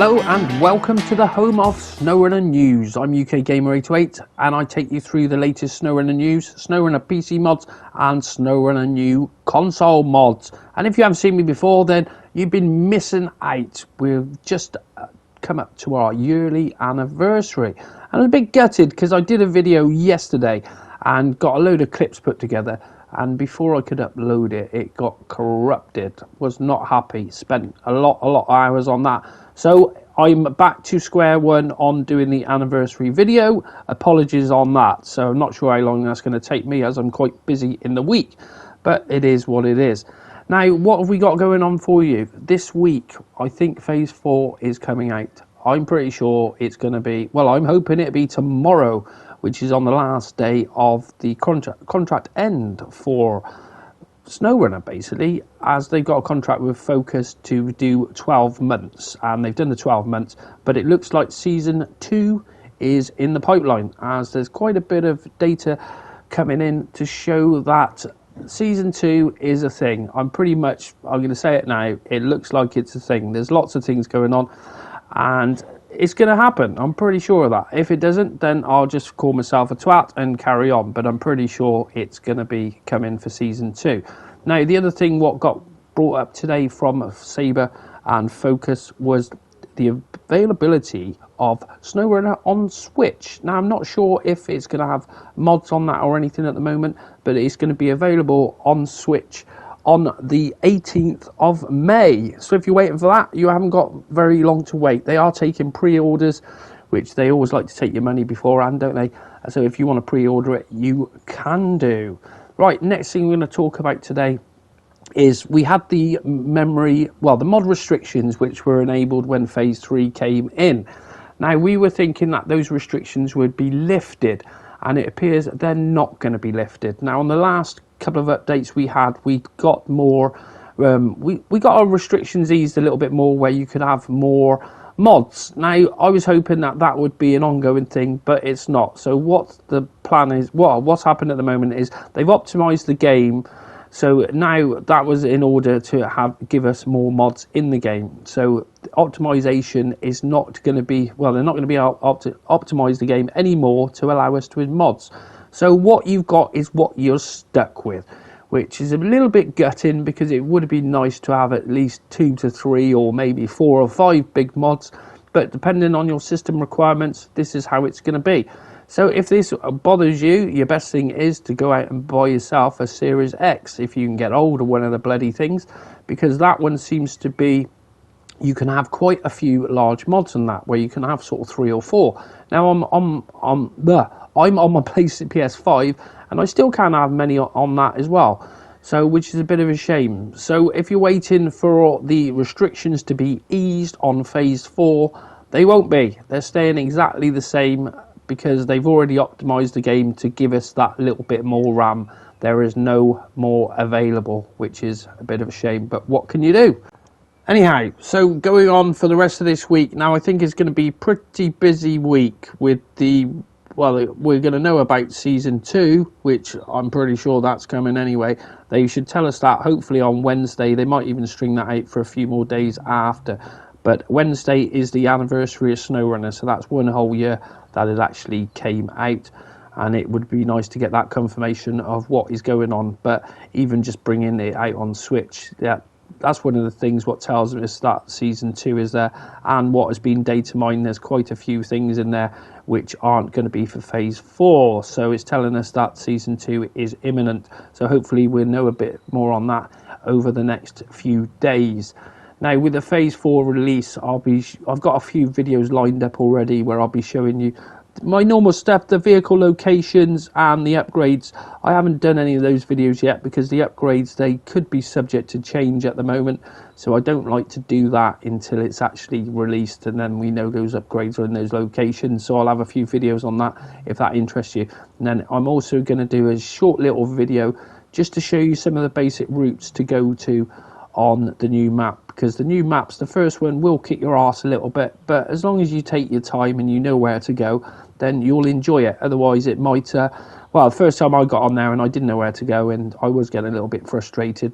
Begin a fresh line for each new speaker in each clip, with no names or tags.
Hello and welcome to the home of Snowrunner News. I'm UK Gamer 828 and I take you through the latest Snowrunner news, Snowrunner PC mods and Snowrunner new console mods. And if you haven't seen me before, then you've been missing out. We've just come up to our yearly anniversary. And I'm a bit gutted because I did a video yesterday and got a load of clips put together. And before I could upload it, it got corrupted. Was not happy. Spent a lot of hours on that. So I'm back to square one on doing the anniversary video. Apologies on that. So I'm not sure how long that's going to take me as I'm quite busy in the week. But it is what it is. Now, what have we got going on for you? This week, I think Phase 4 is coming out. I'm pretty sure it's going to be, well, I'm hoping it'll be tomorrow, which is on the last day of the contract end for Snowrunner, basically, as they've got a contract with Focus to do 12 months, and they've done the 12 months, but it looks like Season 2 is in the pipeline, as there's quite a bit of data coming in to show that Season 2 is a thing. I'm going to say it now, it looks like it's a thing. There's lots of things going on, and it's going to happen. I'm pretty sure of that. If it doesn't, then I'll just call myself a twat and carry on. But I'm pretty sure it's going to be coming for Season 2. Now, the other thing what got brought up today from Saber and Focus was the availability of Snowrunner on Switch. Now, I'm not sure if it's going to have mods on that or anything at the moment, but it's going to be available on Switch on the 18th of May. So if you're waiting for that, you haven't got very long to wait. They are taking pre-orders, which they always like to take your money beforehand, don't they? So if you want to pre-order it, you can do. Right, next thing we're going to talk about today is we had the mod restrictions which were enabled when Phase 3 came in. Now, we were thinking that those restrictions would be lifted, and it appears they're not going to be lifted. Now, on the last couple of updates we got more, we got our restrictions eased a little bit more, where you could have more mods. Now, I was hoping that would be an ongoing thing, but it's not. So what the plan is, what's happened at the moment is they've optimized the game. So now that was in order to give us more mods in the game. So optimization is not going to be, well, they're not going to be able to optimize the game anymore to allow us to add mods. So what you've got is what you're stuck with, which is a little bit gutting, because it would have been nice to have at least 2 to 3 or maybe 4 or 5 big mods. But depending on your system requirements, this is how it's going to be. So if this bothers you, your best thing is to go out and buy yourself a Series X if you can get hold of one of the bloody things, because that one seems to be, you can have quite a few large mods on that, where you can have sort of 3 or 4. Now I'm on my PS5 and I still can't have many on that as well. So, which is a bit of a shame. So if you're waiting for the restrictions to be eased on Phase 4, they won't be. They're staying exactly the same, because they've already optimized the game to give us that little bit more RAM. There is no more available, which is a bit of a shame, but what can you do? Anyhow, so going on for the rest of this week, now I think it's going to be a pretty busy week with we're going to know about Season 2, which I'm pretty sure that's coming anyway. They should tell us that hopefully on Wednesday. They might even string that out for a few more days after. But Wednesday is the anniversary of Snowrunner, so that's 1 whole year that it actually came out, and it would be nice to get that confirmation of what is going on. But even just bringing it out on Switch, that's one of the things what tells us that Season 2 is there, and what has been data mined. There's quite a few things in there which aren't going to be for Phase 4, so it's telling us that Season 2 is imminent. So hopefully we'll know a bit more on that over the next few days. Now, with the Phase 4 release, I've got a few videos lined up already where I'll be showing you my normal stuff, the vehicle locations and the upgrades. I haven't done any of those videos yet, because the upgrades, they could be subject to change at the moment. So I don't like to do that until it's actually released, and then we know those upgrades are in those locations. So I'll have a few videos on that if that interests you. And then I'm also going to do a short little video just to show you some of the basic routes to go to on the new map, because the new maps, the first one will kick your ass a little bit, but as long as you take your time and you know where to go, then you'll enjoy it. Otherwise it might well, the first time I got on there and I didn't know where to go, and I was getting a little bit frustrated,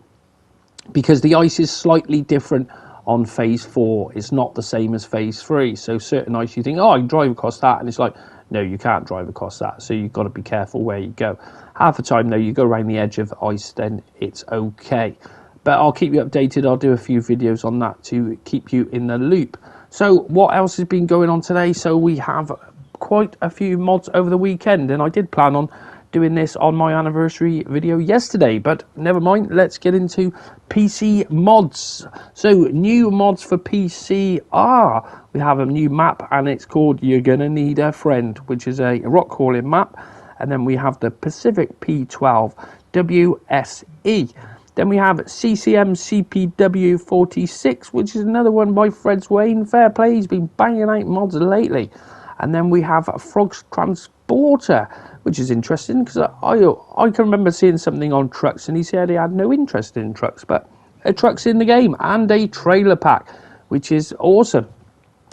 because the ice is slightly different on phase 4 is not the same as phase 3. So certain ice you think, oh, I can drive across that, and it's like, no, you can't drive across that. So you've got to be careful where you go. Half the time though, you go around the edge of ice, then it's okay. But I'll keep you updated. I'll do a few videos on that to keep you in the loop. So what else has been going on today? So we have quite a few mods over the weekend, and I did plan on doing this on my anniversary video yesterday, but never mind. Let's get into PC mods. So new mods for PC are, we have a new map, and it's called You're Gonna Need a Friend, which is a rock crawling map. And then we have the Pacific P12 WSE. Then we have CCM CPW 46, which is another one by Fred Wayne. Fair play, he's been banging out mods lately. And then we have Frog's Transporter, which is interesting because I can remember seeing something on trucks, and he said he had no interest in trucks, but a truck's in the game, and a trailer pack, which is awesome.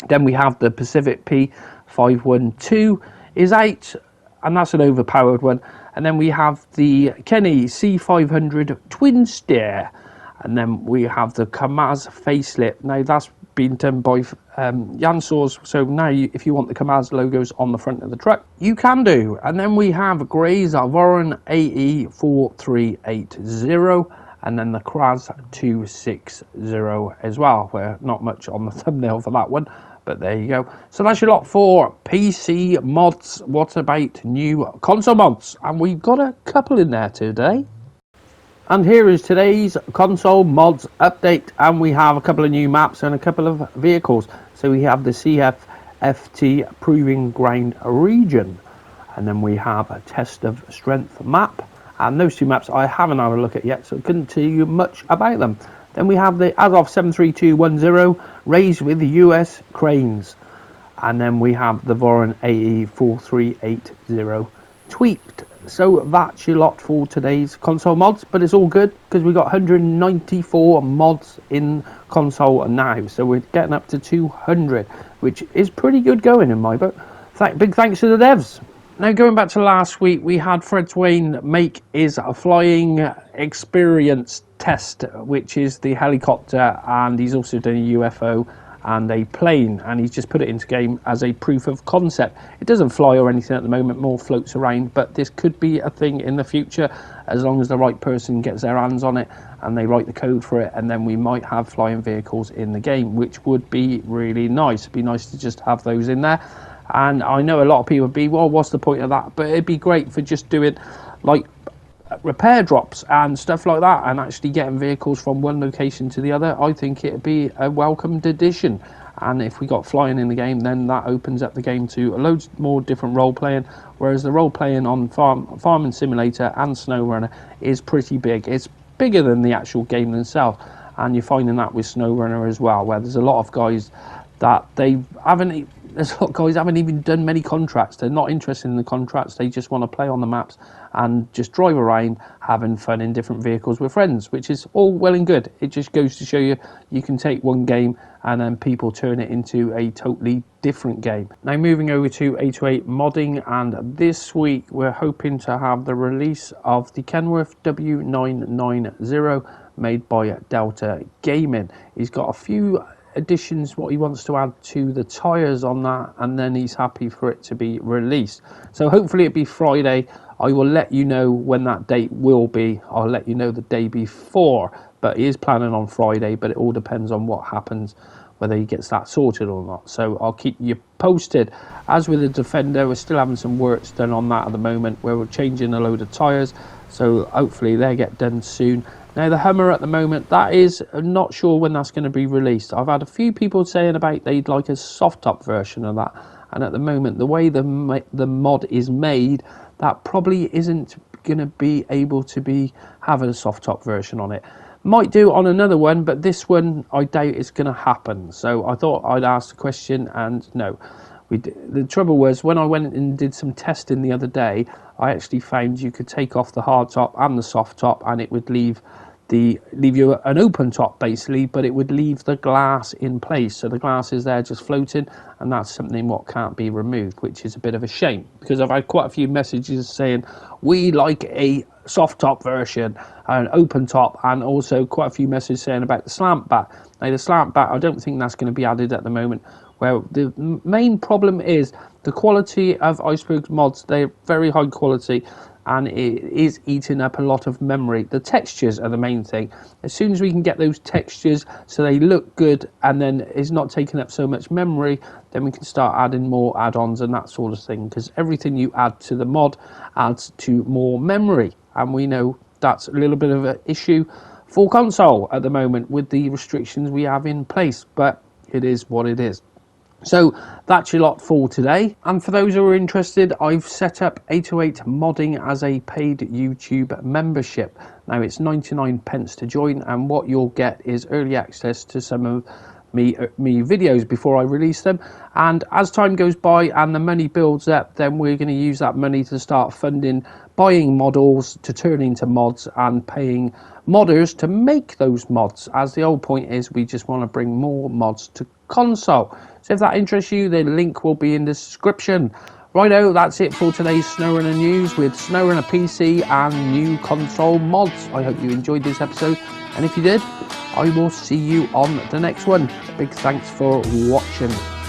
Then we have the Pacific P512 is out, and that's an overpowered one. And then we have the Kenny C500 Twin Steer. And then we have the Kamaz facelift. Now that's been done by Jansors. So now if you want the Kamaz logos on the front of the truck, you can do. And then we have Gray's Voron AE 4380. And then the Kraz 260 as well. Where not much on the thumbnail for that one. But there you go. So that's your lot for PC mods. What about new console mods? And we've got a couple in there today. And here is today's console mods update. And we have a couple of new maps and a couple of vehicles. So we have the CFFT Proving Ground region. And then we have a Test of Strength map. And those two maps I haven't had a look at yet, so I couldn't tell you much about them. Then we have the Azov 73210 raised with the US cranes. And then we have the Voron AE 4380 tweaked. So that's your lot for today's console mods. But it's all good because we've got 194 mods in console now. So we're getting up to 200, which is pretty good going in my book. Big thanks to the devs. Now going back to last week, we had Fred Wayne make his flying experience test, which is the helicopter, and he's also done a UFO and a plane, and he's just put it into game as a proof of concept. It doesn't fly or anything at the moment, more floats around, but this could be a thing in the future as long as the right person gets their hands on it and they write the code for it, and then we might have flying vehicles in the game, which would be really nice. It'd be nice to just have those in there. And I know a lot of people would be, well, what's the point of that? But it'd be great for just doing like repair drops and stuff like that, and actually getting vehicles from one location to the other. I think it'd be a welcomed addition. And if we got flying in the game, then that opens up the game to loads more different role playing, whereas the role playing on Farming Simulator and Snowrunner is pretty big. It's bigger than the actual game themselves, and you're finding that with Snowrunner as well, where there's a lot of guys that there's a lot of guys haven't even done many contracts. They're not interested in the contracts. They just want to play on the maps and just drive around having fun in different vehicles with friends, which is all well and good. It just goes to show you can take one game and then people turn it into a totally different game. Now moving over to 808 modding, and this week we're hoping to have the release of the Kenworth W990 made by Delta Gaming. He's got a few additions what he wants to add to the tires on that, and then he's happy for it to be released. So hopefully it'll be Friday. I will let you know when that date will be. I'll let you know the day before, but he is planning on Friday, but it all depends on what happens, whether he gets that sorted or not. So I'll keep you posted. As with the Defender, we're still having some works done on that at the moment, where we're changing a load of tires, so hopefully they get done soon. Now the Hummer at the moment, that is, I'm not sure when that's going to be released. I've had a few people saying about they'd like a soft top version of that, and at the moment the way the mod is made, that probably isn't going to be able to be having a soft top version on it. Might do on another one, but this one I doubt it's going to happen. So I thought I'd ask the question, and no. The trouble was, when I went and did some testing the other day, I actually found you could take off the hard top and the soft top, and it would leave leave you an open top basically, but it would leave the glass in place. So the glass is there just floating, and that's something what can't be removed, which is a bit of a shame, because I've had quite a few messages saying we like a soft top version, an open top, and also quite a few messages saying about the slant back. Now the slant back, I don't think that's going to be added at the moment. Well, the main problem is the quality of Iceberg mods. They're very high quality, and it is eating up a lot of memory. The textures are the main thing. As soon as we can get those textures so they look good and then it's not taking up so much memory, then we can start adding more add-ons and that sort of thing, because everything you add to the mod adds to more memory, and we know that's a little bit of an issue for console at the moment with the restrictions we have in place, but it is what it is. So that's your lot for today, and for those who are interested, I've set up 808 modding as a paid YouTube membership. Now it's 99p to join, and what you'll get is early access to some of me videos before I release them, and as time goes by and the money builds up, then we're going to use that money to start funding buying models to turn into mods and paying modders to make those mods, as the whole point is we just want to bring more mods to console. So if that interests you, the link will be in the description. Righto, that's it for today's Snowrunner news with Snowrunner PC and new console mods. I hope you enjoyed this episode, and if you did, I will see you on the next one. Big thanks for watching.